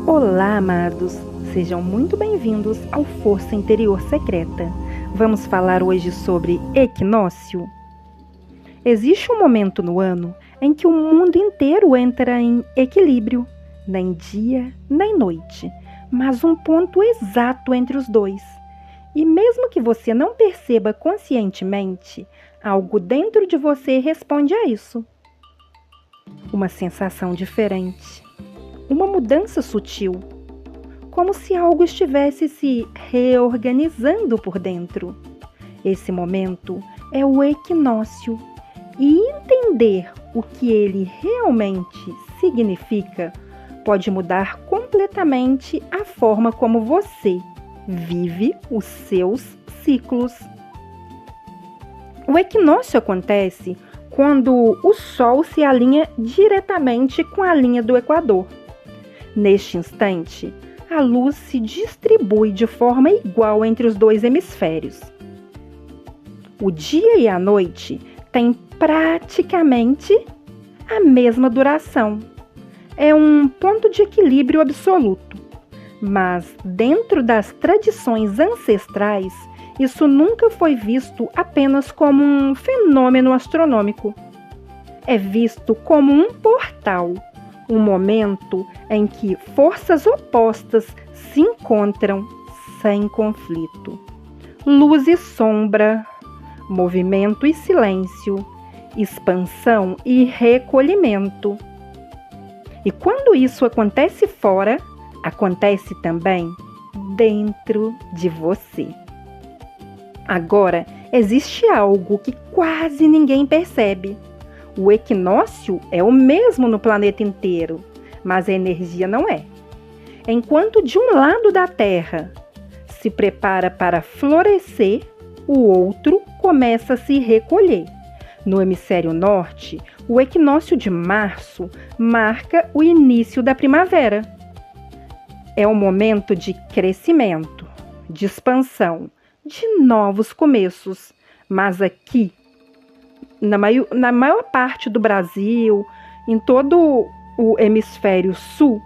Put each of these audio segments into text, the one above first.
Olá, amados! Sejam muito bem-vindos ao Força Interior Secreta. Vamos falar hoje sobre equinócio. Existe um momento no ano em que o mundo inteiro entra em equilíbrio, nem dia nem noite, mas um ponto exato entre os dois. E mesmo que você não perceba conscientemente, algo dentro de você responde a isso. Uma sensação diferente. Uma mudança sutil, como se algo estivesse se reorganizando por dentro. Esse momento é o equinócio, e entender o que ele realmente significa pode mudar completamente a forma como você vive os seus ciclos. O equinócio acontece quando o Sol se alinha diretamente com a linha do Equador. Neste instante, a luz se distribui de forma igual entre os dois hemisférios. O dia e a noite têm praticamente a mesma duração. É um ponto de equilíbrio absoluto. Mas, dentro das tradições ancestrais, isso nunca foi visto apenas como um fenômeno astronômico. É visto como um portal. Um momento em que forças opostas se encontram sem conflito. Luz e sombra, movimento e silêncio, expansão e recolhimento. E quando isso acontece fora, acontece também dentro de você. Agora, existe algo que quase ninguém percebe. O equinócio é o mesmo no planeta inteiro, mas a energia não é. Enquanto de um lado da Terra se prepara para florescer, o outro começa a se recolher. No hemisfério norte, o equinócio de março marca o início da primavera. É um momento de crescimento, de expansão, de novos começos, mas aqui, na maior parte do Brasil, em todo o hemisfério sul,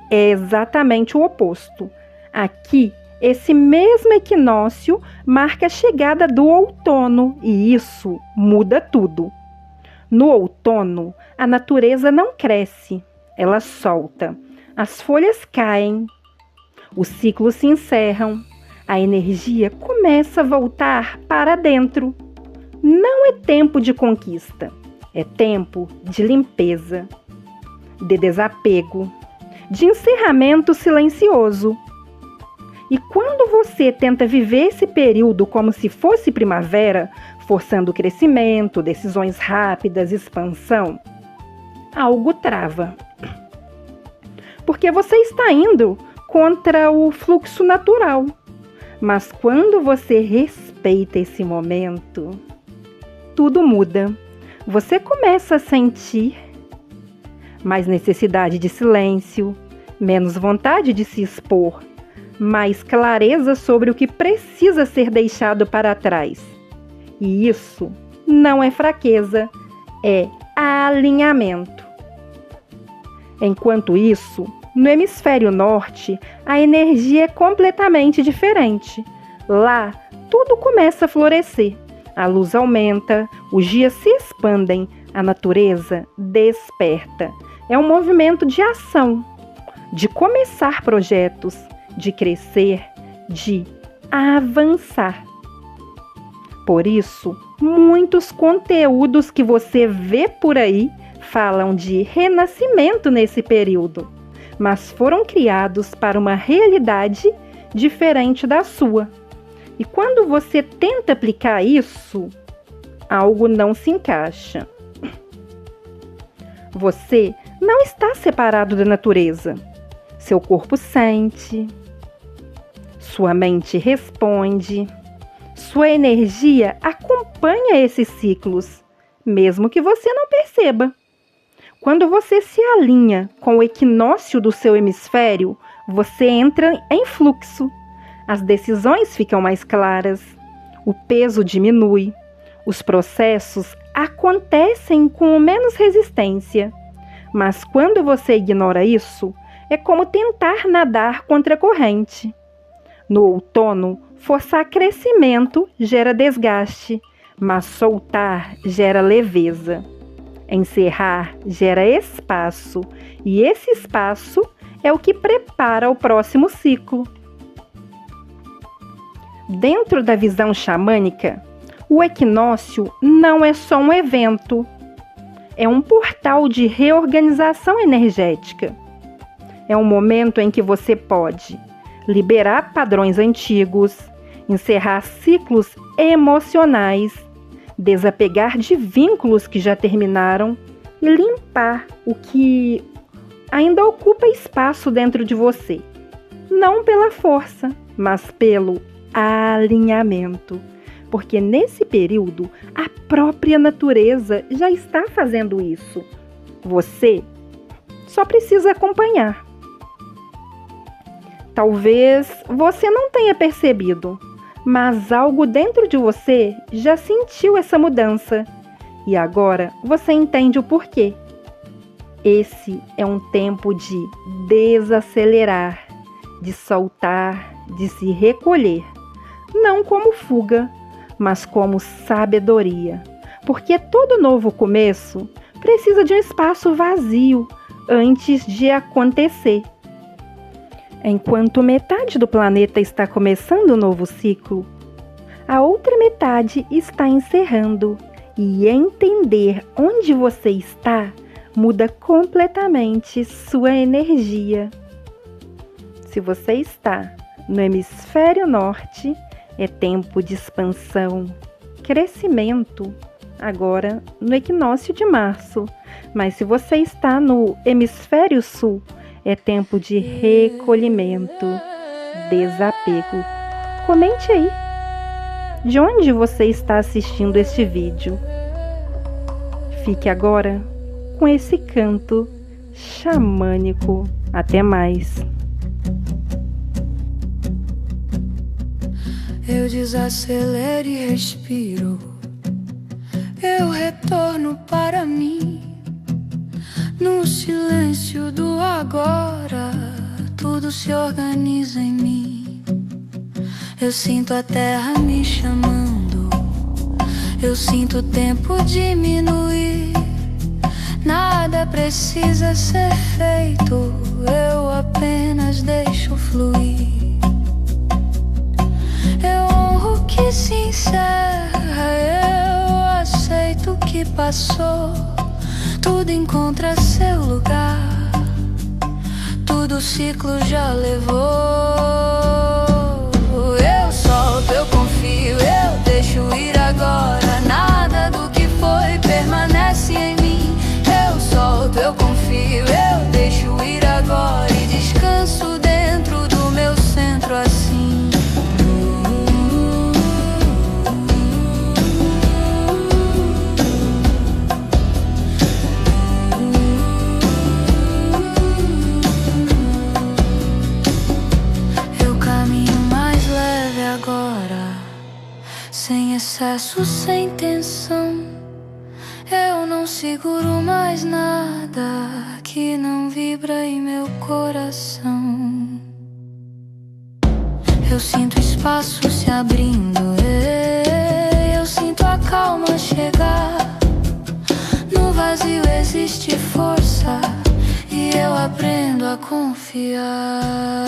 é exatamente o oposto. Aqui, esse mesmo equinócio marca a chegada do outono e isso muda tudo. No outono, a natureza não cresce, ela solta. As folhas caem, os ciclos se encerram, a energia começa a voltar para dentro. Não é tempo de conquista, é tempo de limpeza, de desapego, de encerramento silencioso. E quando você tenta viver esse período como se fosse primavera, forçando crescimento, decisões rápidas, expansão, algo trava. Porque você está indo contra o fluxo natural. Mas quando você respeita esse momento, tudo muda. Você começa a sentir mais necessidade de silêncio, menos vontade de se expor, mais clareza sobre o que precisa ser deixado para trás. E isso não é fraqueza, é alinhamento. Enquanto isso, no hemisfério norte, a energia é completamente diferente. Lá, tudo começa a florescer. A luz aumenta, os dias se expandem, a natureza desperta. É um movimento de ação, de começar projetos, de crescer, de avançar. Por isso, muitos conteúdos que você vê por aí falam de renascimento nesse período, mas foram criados para uma realidade diferente da sua. E quando você tenta aplicar isso, algo não se encaixa. Você não está separado da natureza. Seu corpo sente, sua mente responde, sua energia acompanha esses ciclos, mesmo que você não perceba. Quando você se alinha com o equinócio do seu hemisfério, você entra em fluxo. As decisões ficam mais claras, o peso diminui, os processos acontecem com menos resistência. Mas quando você ignora isso, É como tentar nadar contra a corrente. No outono, forçar crescimento gera desgaste, mas soltar gera leveza. Encerrar gera espaço, e esse espaço é o que prepara o próximo ciclo. Dentro da visão xamânica, o equinócio não é só um evento, é um portal de reorganização energética. É um momento em que você pode liberar padrões antigos, encerrar ciclos emocionais, desapegar de vínculos que já terminaram e limpar o que ainda ocupa espaço dentro de você. Não pela força, mas pelo alinhamento. Porque nesse período, a própria natureza já está fazendo isso. Você só precisa acompanhar. Talvez você não tenha percebido, mas algo dentro de você já sentiu essa mudança. E agora você entende o porquê. Esse é um tempo de desacelerar, de soltar, de se recolher. Não como fuga, mas como sabedoria. Porque todo novo começo precisa de um espaço vazio antes de acontecer. Enquanto metade do planeta está começando um novo ciclo, a outra metade está encerrando. E entender onde você está muda completamente sua energia. Se você está no hemisfério norte, é tempo de expansão, crescimento, agora no equinócio de março. Mas se você está no hemisfério sul, é tempo de recolhimento, desapego. Comente aí, de onde você está assistindo este vídeo. Fique agora com esse canto xamânico. Até mais. Eu desacelero e respiro. Eu retorno para mim. No silêncio do agora, tudo se organiza em mim. Eu sinto a terra me chamando. Eu sinto o tempo diminuir. Nada precisa ser feito. Eu apenas deixo fluir. Eu honro o que se encerra. Eu aceito o que passou. Tudo encontra seu lugar. Tudo o ciclo já levou. Eu solto, eu confio, eu deixo ir agora. Nada do que foi permanece em mim. Eu solto, eu confio, eu deixo ir agora. E descanso dentro do meu centro assim. Sem excesso, sem tensão. Eu não seguro mais nada que não vibra em meu coração. Eu sinto espaço se abrindo. Eu sinto a calma chegar. No vazio existe força e eu aprendo a confiar.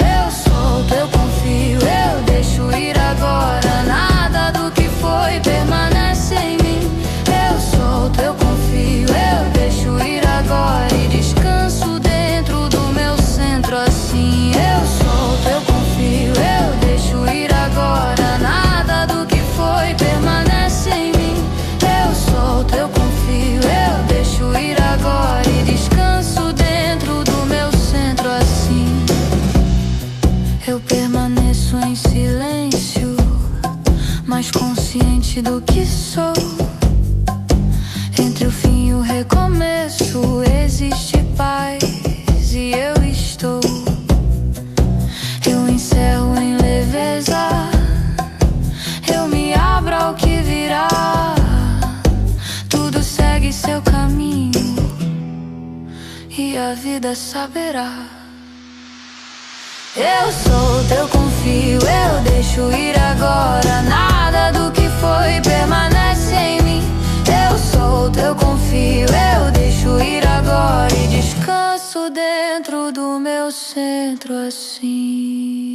Eu solto, eu confio, eu deixo ir agora. Nada do que foi permanece em mim. Eu solto, eu confio, eu deixo ir agora. E descanso dentro do meu centro assim. Eu solto, eu confio, eu deixo ir agora. Nada do que foi permanece em mim. Eu solto, eu confio, eu deixo ir agora. E descanso dentro do meu centro assim. Eu permaneço em silêncio, mais consciente do que sou. Entre o fim e o recomeço existe paz e eu estou. Eu encerro em leveza. Eu me abro ao que virá. Tudo segue seu caminho e a vida saberá. Eu solto, eu confio, eu deixo ir agora. Nada do que foi permanece em mim. Eu solto, eu confio, eu deixo ir agora. E descanso dentro do meu centro assim.